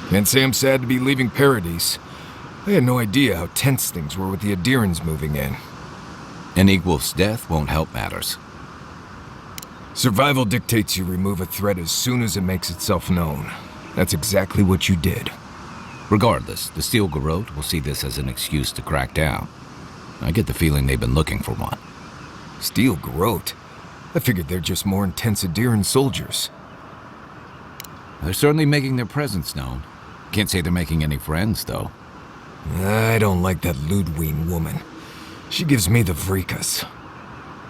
Can't say I'm sad to be leaving Paradise. I had no idea how tense things were with the Aedyrans moving in. An equal's death won't help matters. Survival dictates you remove a threat as soon as it makes itself known. That's exactly what you did. Regardless, the Steel Garrote will see this as an excuse to crack down. I get the feeling they've been looking for one. Steel Garrote? I figured they're just more intense Aedyran soldiers. They're certainly making their presence known. Can't say they're making any friends, though. I don't like that Ludwig woman. She gives me the vrikas.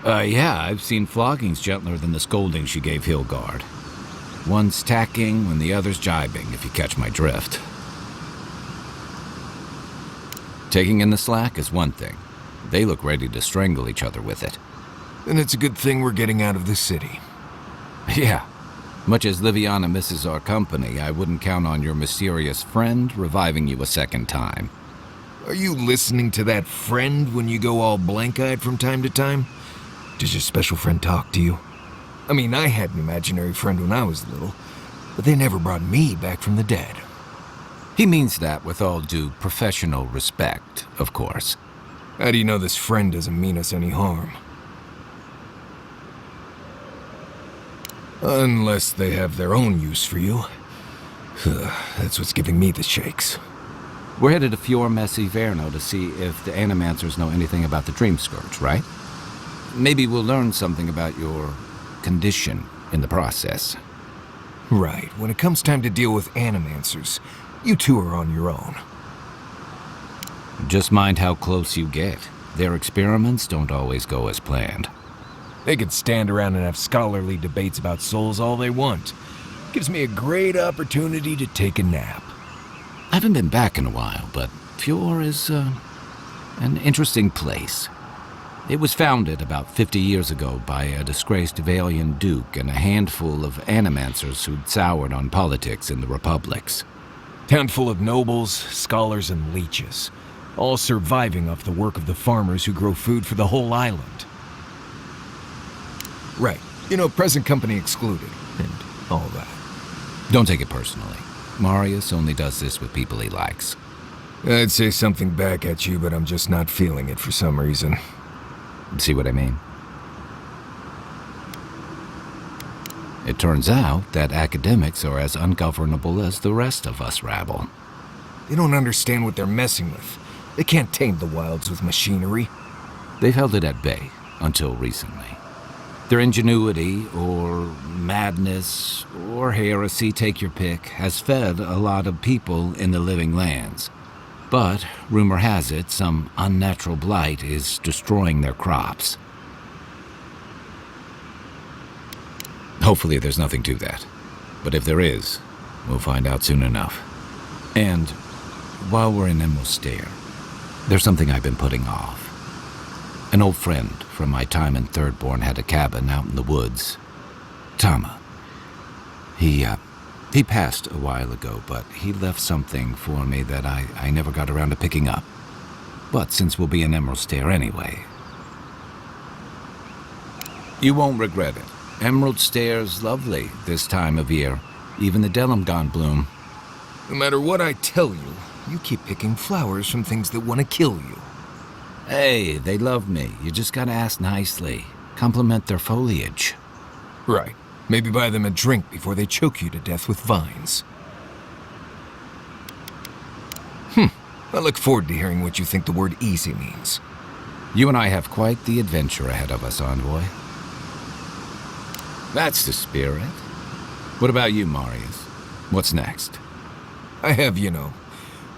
Yeah, I've seen floggings gentler than the scolding she gave Hilgard. One's tacking when the other's jibing, if you catch my drift. Taking in the slack is one thing. They look ready to strangle each other with it. Then it's a good thing we're getting out of the city. Yeah. Much as Liviana misses our company, I wouldn't count on your mysterious friend reviving you a second time. Are you listening to that friend when you go all blank-eyed from time to time? Does your special friend talk to you? I mean, I had an imaginary friend when I was little, but they never brought me back from the dead. He means that with all due professional respect, of course. How do you know this friend doesn't mean us any harm? Unless they have their own use for you. That's what's giving me the shakes. We're headed to Fior-Messi Verno to see if the Animancers know anything about the Dream Scourge, right? Maybe we'll learn something about your condition in the process. Right. When it comes time to deal with Animancers, you two are on your own. Just mind how close you get. Their experiments don't always go as planned. They could stand around and have scholarly debates about souls all they want. Gives me a great opportunity to take a nap. I haven't been back in a while, but Fjord is an interesting place. It was founded about 50 years ago by a disgraced Valian duke and a handful of animancers who'd soured on politics in the republics. Town full of nobles, scholars, and leeches, all surviving off the work of the farmers who grow food for the whole island. Right. You know, present company excluded, and all that. Don't take it personally. Marius only does this with people he likes. I'd say something back at you, but I'm just not feeling it for some reason. See what I mean? It turns out that academics are as ungovernable as the rest of us rabble. They don't understand what they're messing with. They can't tame the wilds with machinery. They've held it at bay until recently. Their ingenuity, or madness, or heresy, take your pick, has fed a lot of people in the living lands. But, rumor has it, some unnatural blight is destroying their crops. Hopefully there's nothing to that. But if there is, we'll find out soon enough. And, while we're in Emerald Stair, there's something I've been putting off. An old friend from my time in Thirdborn had a cabin out in the woods. Toma. He passed a while ago, but he left something for me that I never got around to picking up. But since we'll be in Emerald Stair anyway... You won't regret it. Emerald Stair's lovely this time of year. Even the Delumgon bloom. No matter what I tell you, you keep picking flowers from things that want to kill you. Hey, they love me. You just gotta ask nicely. Compliment their foliage. Right. Maybe buy them a drink before they choke you to death with vines. I look forward to hearing what you think the word easy means. You and I have quite the adventure ahead of us, Envoy. That's the spirit. What about you, Marius? What's next? I have,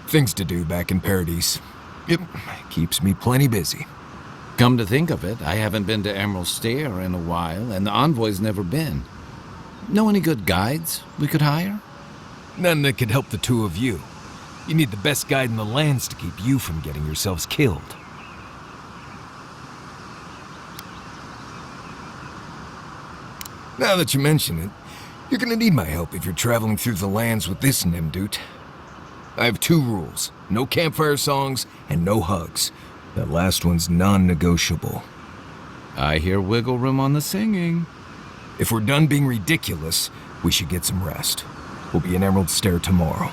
things to do back in Paradise. It keeps me plenty busy. Come to think of it, I haven't been to Emerald Stair in a while, and the Envoy's never been. Know any good guides we could hire? None that could help the two of you. You need the best guide in the lands to keep you from getting yourselves killed. Now that you mention it, you're gonna need my help if you're traveling through the lands with this Nimdut. I have 2 rules. No campfire songs and no hugs. That last one's non-negotiable. I hear wiggle room on the singing. If we're done being ridiculous, we should get some rest. We'll be in Emerald Stair tomorrow.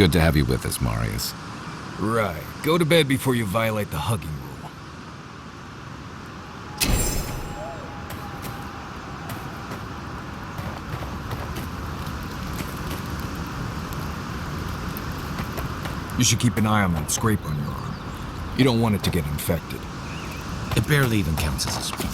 good to have you with us, Marius. Right. Go to bed before you violate the hugging rule. You should keep an eye on that scrape on your arm. You don't want it to get infected. It barely even counts as a scrape.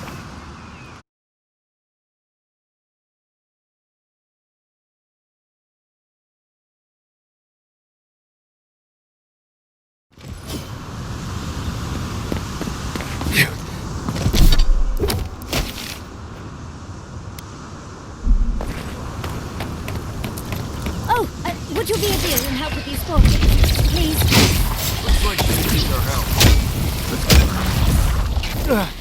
Would you be a dear and help with these forms, please? Looks like she needs our help. Let's get her.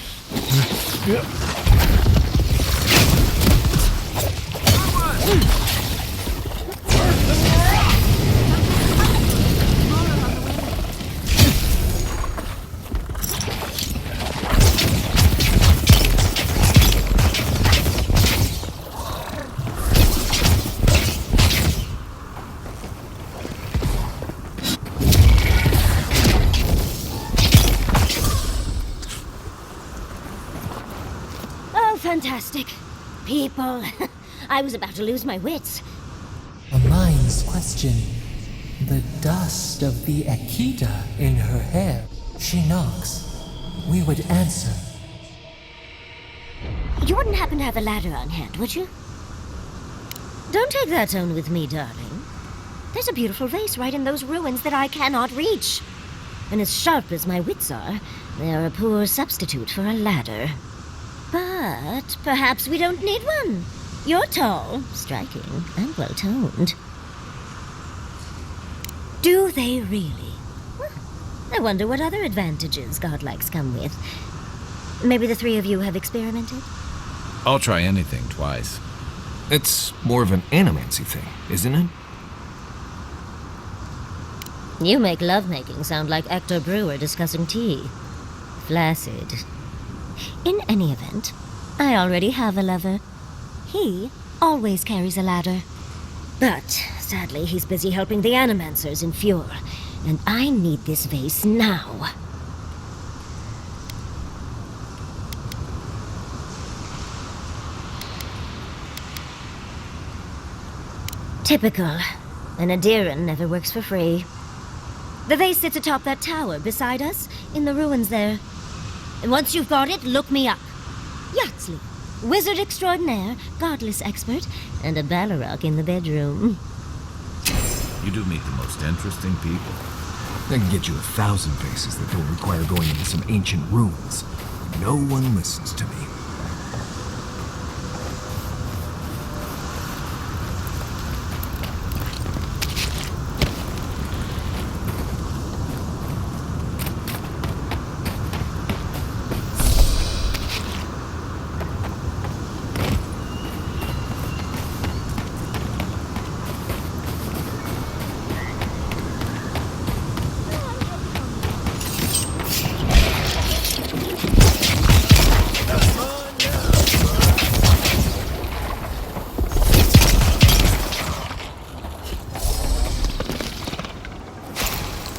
Fantastic. People. I was about to lose my wits. A mind's question. The dust of the Akita in her hair. She knocks. We would answer. You wouldn't happen to have a ladder on hand, would you? Don't take that tone with me, darling. There's a beautiful vase right in those ruins that I cannot reach. And as sharp as my wits are, they are a poor substitute for a ladder. But perhaps we don't need one. You're tall, striking, and well-toned. Do they really? Well, I wonder what other advantages godlikes come with. Maybe the three of you have experimented? I'll try anything twice. It's more of an animancy thing, isn't it? You make lovemaking sound like Hector Brewer discussing tea. Flaccid. In any event, I already have a lover. He always carries a ladder. But, sadly, he's busy helping the Animancers in Fjord, and I need this vase now. Typical. An Aedyrano never works for free. The vase sits atop that tower beside us, in the ruins there. And once you've got it, look me up. Yatsley, wizard extraordinaire, godless expert, and a Balrog in the bedroom. You do meet the most interesting people. I can get you 1,000 faces that don't require going into some ancient ruins. No one listens to me.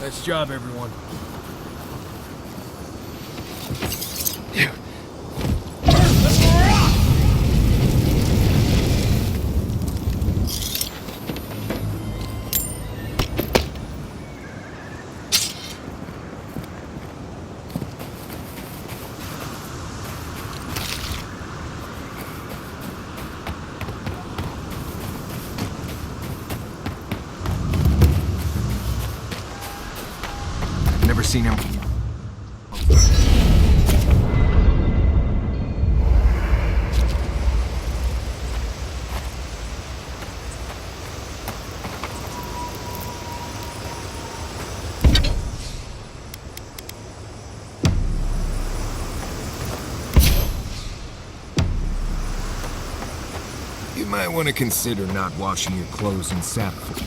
Nice job, everyone. Never seen him. You might want to consider not washing your clothes in saffron.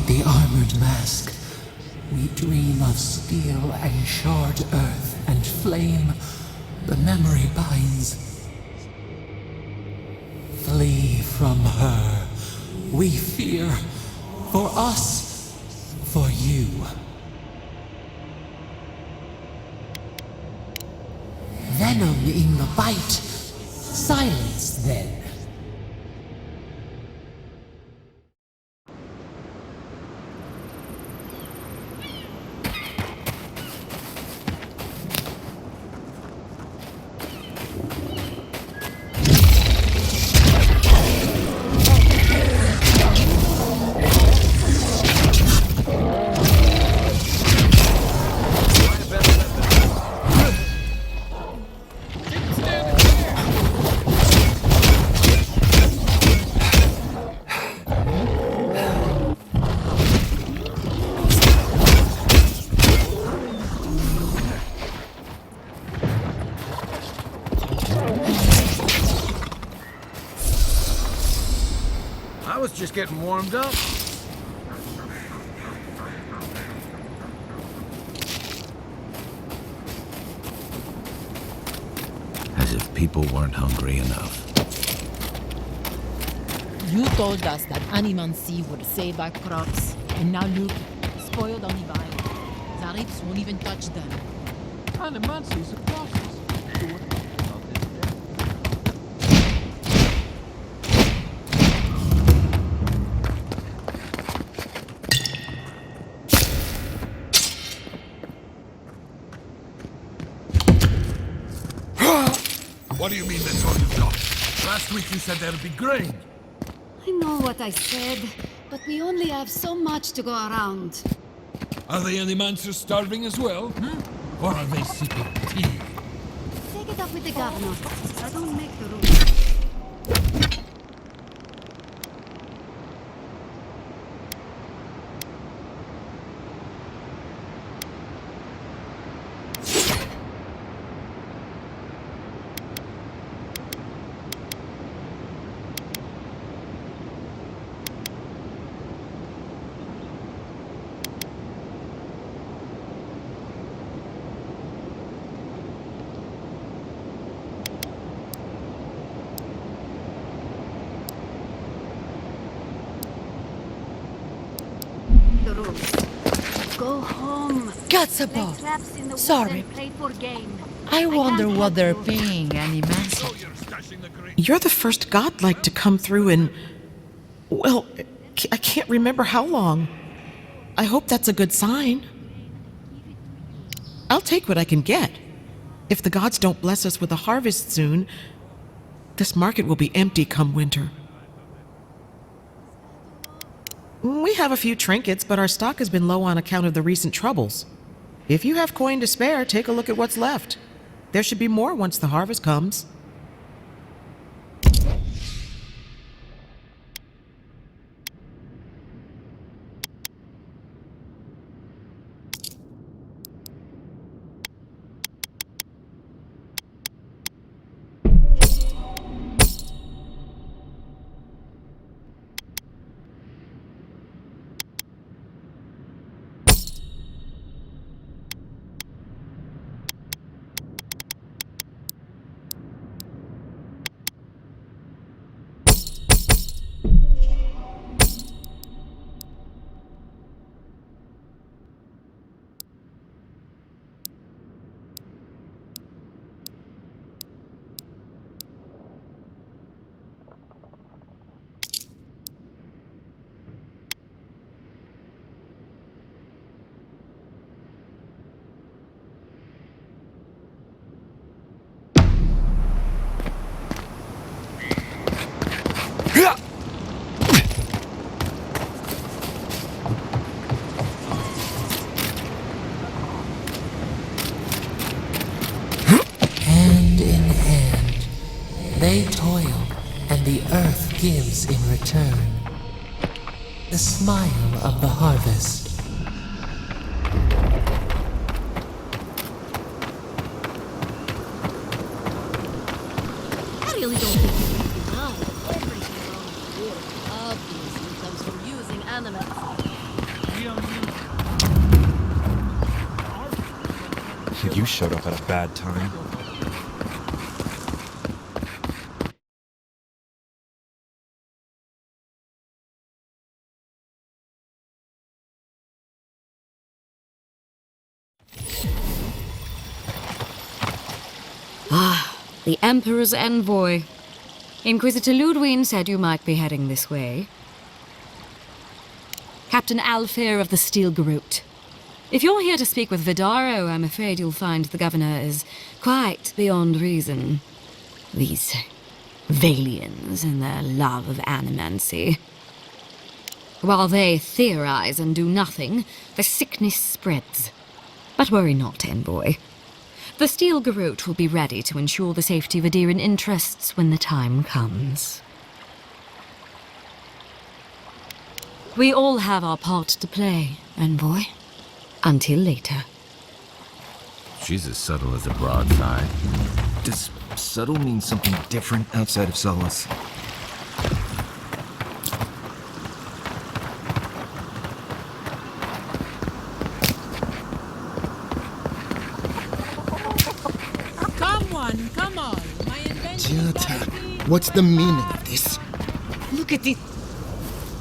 The armored mask. We dream of steel and shard earth and flame. The memory binds. from her. We fear for us, for you. Venom in the bite. Silence then. I was just getting warmed up. As if people weren't hungry enough. You told us that animancy would save our crops, and now look, spoiled on the vine. The apes won't even touch them. Animancy is a process. What do you mean that's all you've got? Last week you said there'd be grain. I know what I said, but we only have so much to go around. Are the Animancers starving as well? Or are they sipping tea? Take it up with the governor. I don't make the rules. The rules. Go home. Gatsabo! Lay traps in the woods Sorry. and play for game. I wonder can't what help they're you. paying animancy. You're stashing the grain. You're the first godlike to come through in... well, I can't remember how long. I hope that's a good sign. I'll take what I can get. If the gods don't bless us with a harvest soon, this market will be empty come winter. We have a few trinkets, but our stock has been low on account of the recent troubles. If you have coin to spare, take a look at what's left. There should be more once the harvest comes. Hand in hand, they toil, and the earth gives in return the smile of the harvest. I really don't think you can deny that everything around here obviously comes from using animals. You showed up at a bad time. The Emperor's envoy. Inquisitor Ludwine said you might be heading this way. Captain Alfair of the Steel Garrote. If you're here to speak with Vidaro, I'm afraid you'll find the governor is quite beyond reason. These Valians and their love of animancy. While they theorize and do nothing, the sickness spreads. But worry not, envoy. The Steel Garrote will be ready to ensure the safety of Aedyran interests when the time comes. We all have our part to play, envoy. Until later. She's as subtle as a broadside. Does subtle mean something different outside of Solace? Come on. My invention. Jota, what's the meaning of this? Look at it.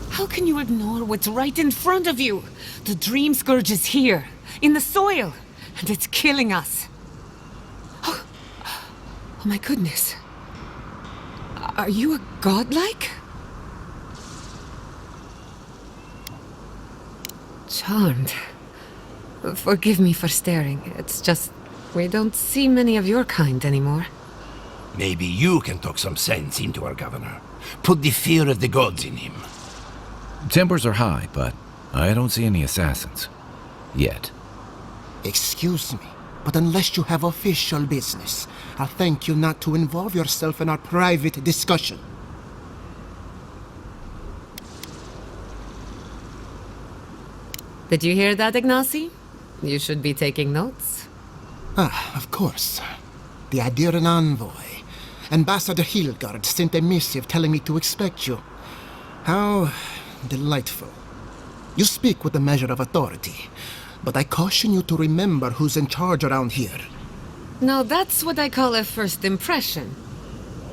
How can you ignore what's right in front of you? The Dream Scourge is here, in the soil, and it's killing us. Oh my goodness. Are you a godlike? Charmed. Forgive me for staring. It's just, we don't see many of your kind anymore. Maybe you can talk some sense into our governor. Put the fear of the gods in him. Tempers are high, but I don't see any assassins. Yet. Excuse me, but unless you have official business, I'll thank you not to involve yourself in our private discussion. Did you hear that, Ignacy? You should be taking notes. Of course. The Aedyran envoy. Ambassador Hilgard sent a missive telling me to expect you. How delightful. You speak with a measure of authority, but I caution you to remember who's in charge around here. Now that's what I call a first impression.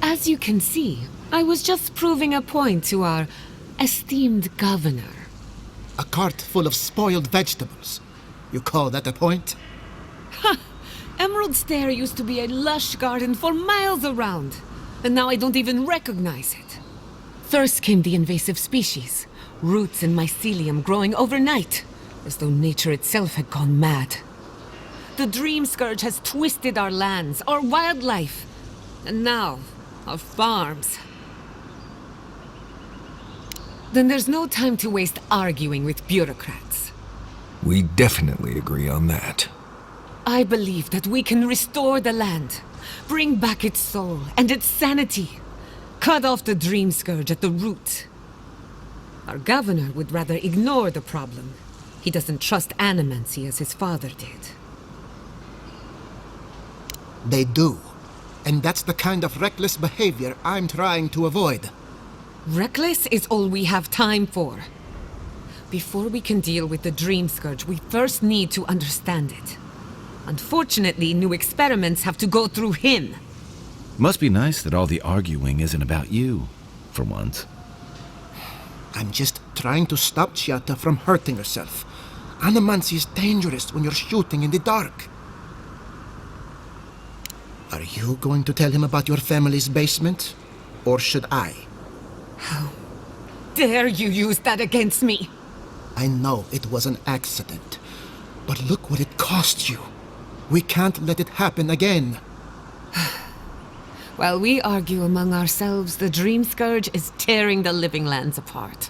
As you can see, I was just proving a point to our esteemed governor. A cart full of spoiled vegetables. You call that a point? Ha! Emerald Stair used to be a lush garden for miles around, and now I don't even recognize it. First came the invasive species, roots and mycelium growing overnight, as though nature itself had gone mad. The Dream Scourge has twisted our lands, our wildlife, and now, our farms. Then there's no time to waste arguing with bureaucrats. We definitely agree on that. I believe that we can restore the land, bring back its soul and its sanity, cut off the Dream Scourge at the root. Our governor would rather ignore the problem. He doesn't trust animancy as his father did. They do. And that's the kind of reckless behavior I'm trying to avoid. Reckless is all we have time for. Before we can deal with the Dream Scourge, we first need to understand it. Unfortunately, new experiments have to go through him. Must be nice that all the arguing isn't about you, for once. I'm just trying to stop Chiata from hurting herself. Animancy is dangerous when you're shooting in the dark. Are you going to tell him about your family's basement? Or should I? How dare you use that against me? I know it was an accident, but look what it cost you. We can't let it happen again. While we argue among ourselves, the Dream Scourge is tearing the living lands apart.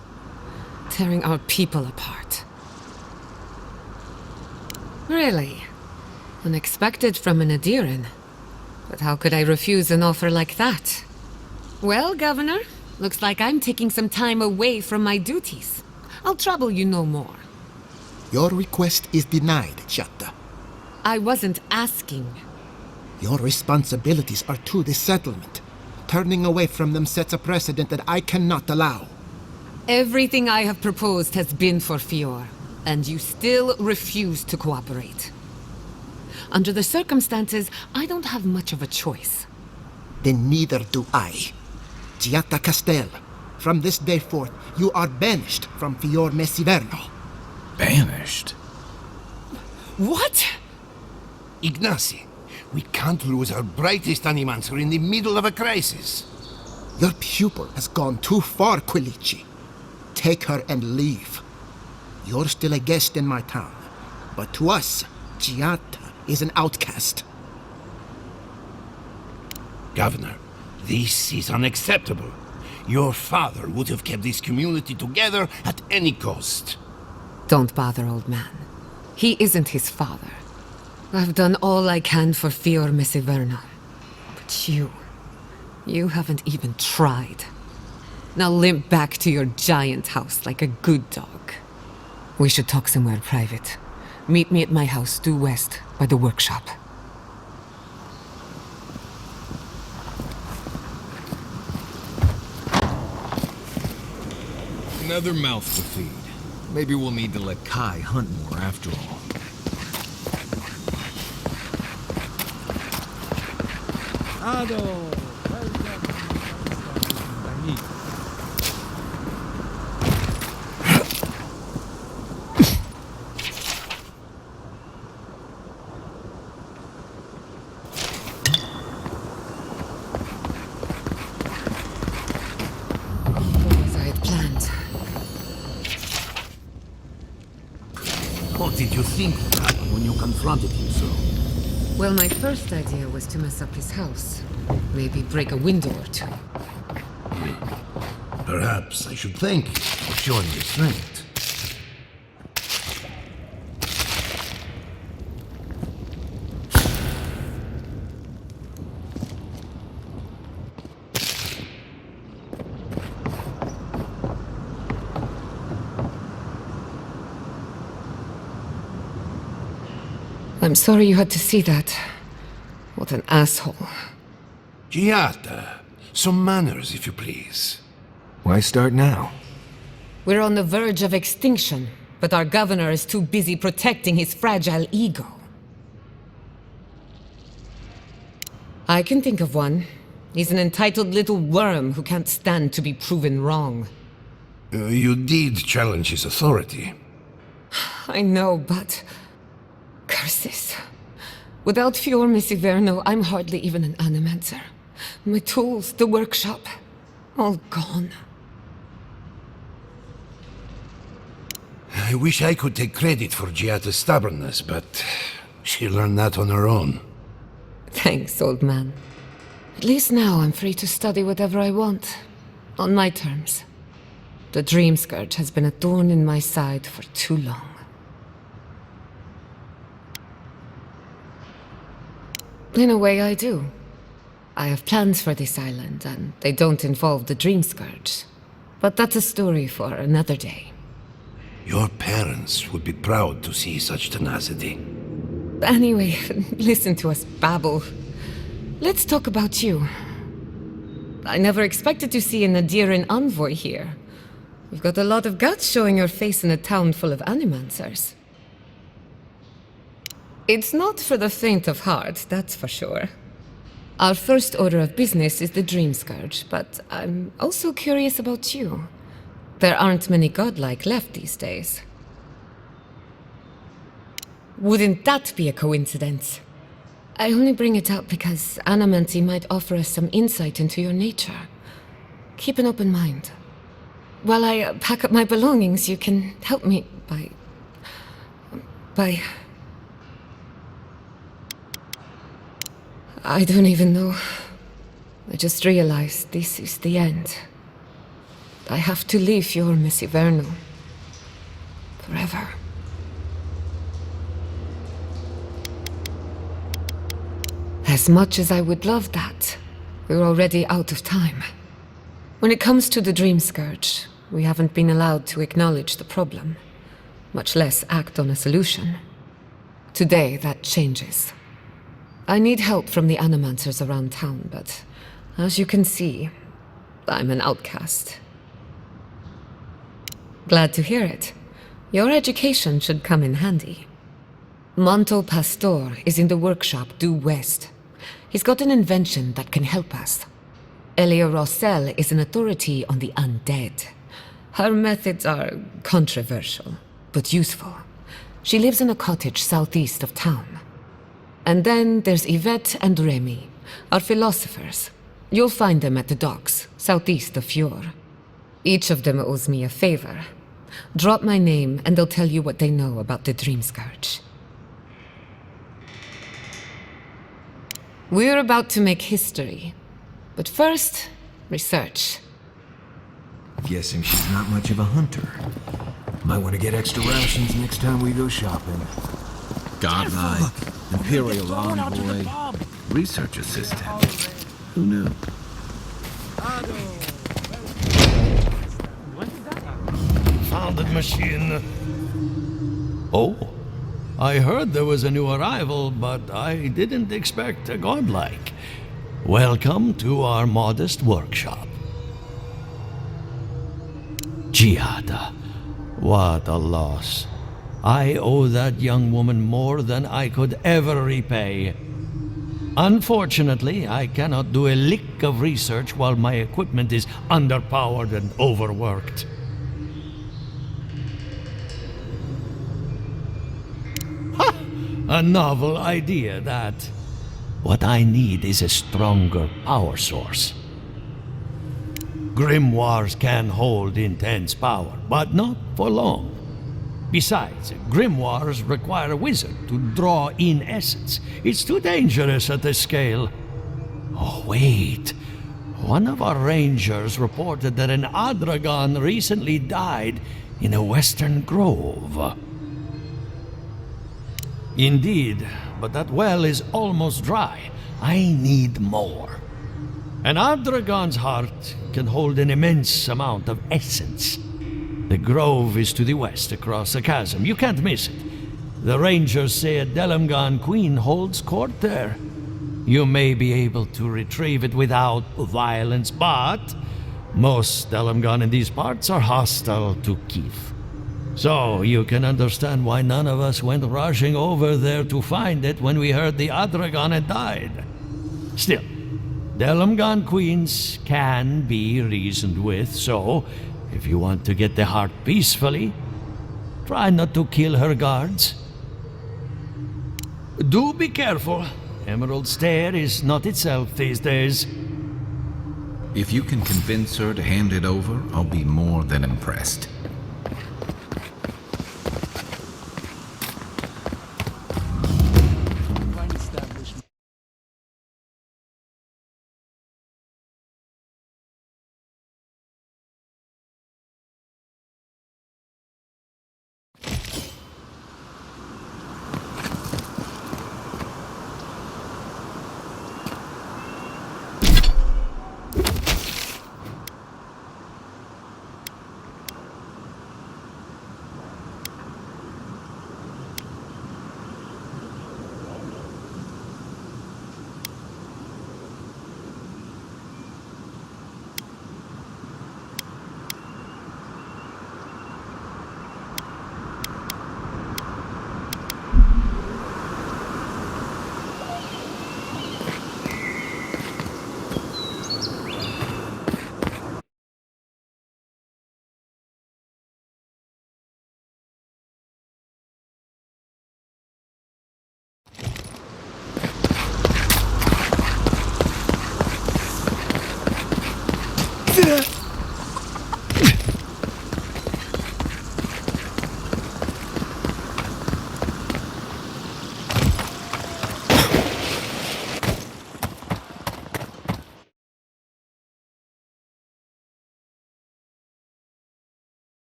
Tearing our people apart. Really? Unexpected from an Aedyran. But how could I refuse an offer like that? Well, Governor, looks like I'm taking some time away from my duties. I'll trouble you no more. Your request is denied, Chiata. I wasn't asking. Your responsibilities are to the settlement. Turning away from them sets a precedent that I cannot allow. Everything I have proposed has been for Fior, and you still refuse to cooperate. Under the circumstances, I don't have much of a choice. Then neither do I. Chiata Castel, from this day forth, you are banished from Fior Mesiverno. Banished? What? Ignacy, We can't lose our brightest animancer in the middle of a crisis. Your pupil has gone too far, Quilici. Take her and leave. You're still a guest in my town, but to us, Giata is an outcast. Governor, this is unacceptable. Your father would have kept this community together at any cost. Don't bother, old man. He isn't his father. I've done all I can for Fior Mesiverno. But you haven't even tried. Now limp back to your giant house like a good dog. We should talk somewhere private. Meet me at my house due west by the workshop. Another mouth to feed. Maybe we'll need to let Kai hunt more after all. As I had planned. What did you think would happen when you confronted him so? Well, my first idea was to mess up his house. Maybe break a window or two. Perhaps I should thank you for showing restraint. I'm sorry you had to see that. What an asshole. Giata, some manners, if you please. Why start now? We're on the verge of extinction, but our governor is too busy protecting his fragile ego. I can think of one. He's an entitled little worm who can't stand to be proven wrong. You did challenge his authority. I know, but... curses. Without Fior Mesiverno, I'm hardly even an animancer. My tools, the workshop, all gone. I wish I could take credit for Giata's stubbornness, but she learned that on her own. Thanks, old man. At least now I'm free to study whatever I want. On my terms. The Dream Scourge has been a thorn in my side for too long. In a way, I do. I have plans for this island, and they don't involve the Dream Scourge. But that's a story for another day. Your parents would be proud to see such tenacity. Anyway, listen to us babble. Let's talk about you. I never expected to see an Aedyrran envoy here. You've got a lot of guts showing your face in a town full of animancers. It's not for the faint of heart, that's for sure. Our first order of business is the Dream Scourge, but I'm also curious about you. There aren't many godlike left these days. Wouldn't that be a coincidence? I only bring it up because Anamanti might offer us some insight into your nature. Keep an open mind. While I pack up my belongings, you can help me by... I don't even know. I just realized this is the end. I have to leave Fior Mesiverno. Forever. As much as I would love that, we're already out of time. When it comes to the Dream Scourge, we haven't been allowed to acknowledge the problem, much less act on a solution. Today, that changes. I need help from the animancers around town, but as you can see, I'm an outcast. Glad to hear it. Your education should come in handy. Monto Pastor is in the workshop due west. He's got an invention that can help us. Elia Rossell is an authority on the undead. Her methods are controversial, but useful. She lives in a cottage southeast of town. And then there's Yvette and Remy, our philosophers. You'll find them at the docks, southeast of Fjord. Each of them owes me a favor. Drop my name, and they'll tell you what they know about the Dream Scourge. We're about to make history. But first, research. Guessing she's not much of a hunter. Might want to get extra rations next time we go shopping. Godlike, Imperial envoy, research assistant. Who knew? Founded machine. Oh, I heard there was a new arrival, but I didn't expect a godlike. Welcome to our modest workshop. Giada, what a loss. I owe that young woman more than I could ever repay. Unfortunately, I cannot do a lick of research while my equipment is underpowered and overworked. Ha! A novel idea, that. What I need is a stronger power source. Grimoires can hold intense power, but not for long. Besides, grimoires require a wizard to draw in essence. It's too dangerous at this scale. Oh, wait. One of our rangers reported that an Adragon recently died in a western grove. Indeed, but that well is almost dry. I need more. An Adragon's heart can hold an immense amount of essence. The grove is to the west, across the chasm. You can't miss it. The rangers say a Delamgan queen holds court there. You may be able to retrieve it without violence, but most Delamgan in these parts are hostile to Keith. So you can understand why none of us went rushing over there to find it when we heard the Adragon had died. Still, Delamgan queens can be reasoned with, so if you want to get the heart peacefully, try not to kill her guards. Do be careful. Emerald Stair is not itself these days. If you can convince her to hand it over, I'll be more than impressed.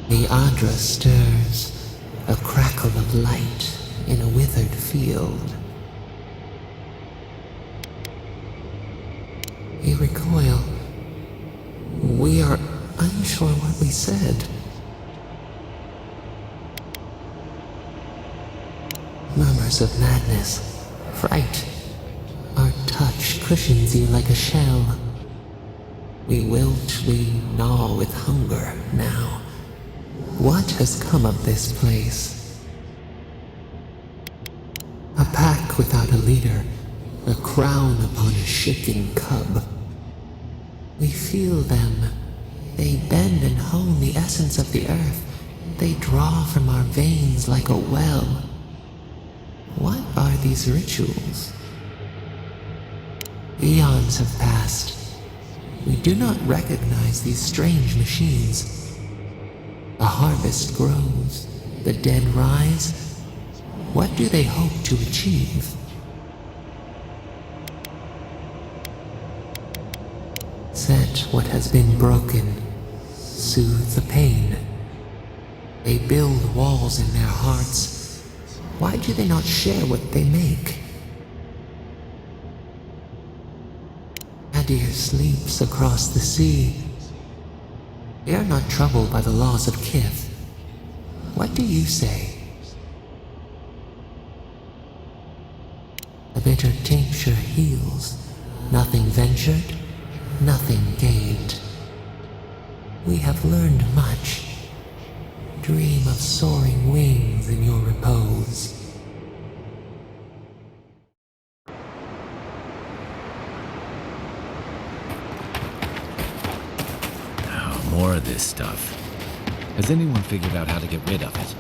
The Adra stirs, a crackle of light in a withered field. They recoil. We are unsure what we said. Murmurs of madness, fright. Our touch cushions you like a shell. We wilt, we gnaw with hunger now. What has come of this place? A pack without a leader, a crown upon a shaking cub. We feel them. They bend and hone the essence of the earth. They draw from our veins like a well. What are these rituals? Eons have passed. We do not recognize these strange machines. A harvest grows. The dead rise. What do they hope to achieve? Set what has been broken. Soothe the pain. They build walls in their hearts. Why do they not share what they make? Adir sleeps across the sea. They are not troubled by the laws of kith. What do you say? A bitter tincture heals. Nothing ventured, nothing gained. We have learned much. Dream of soaring wings in your repose. More of this stuff. Has anyone figured out how to get rid of it?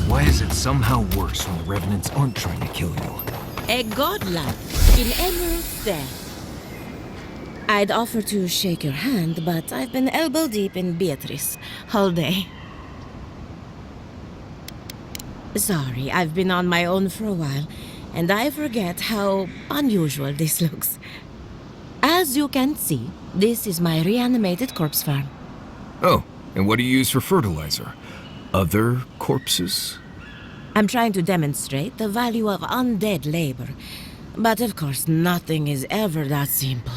Why is it somehow worse when the revenants aren't trying to kill you? A godlike in Emerald Stair. I'd offer to shake your hand, but I've been elbow deep in Beatrice all day. Sorry, I've been on my own for a while, and I forget how unusual this looks. As you can see, this is my reanimated corpse farm. Oh, and what do you use for fertilizer? Other corpses? I'm trying to demonstrate the value of undead labor, but of course nothing is ever that simple.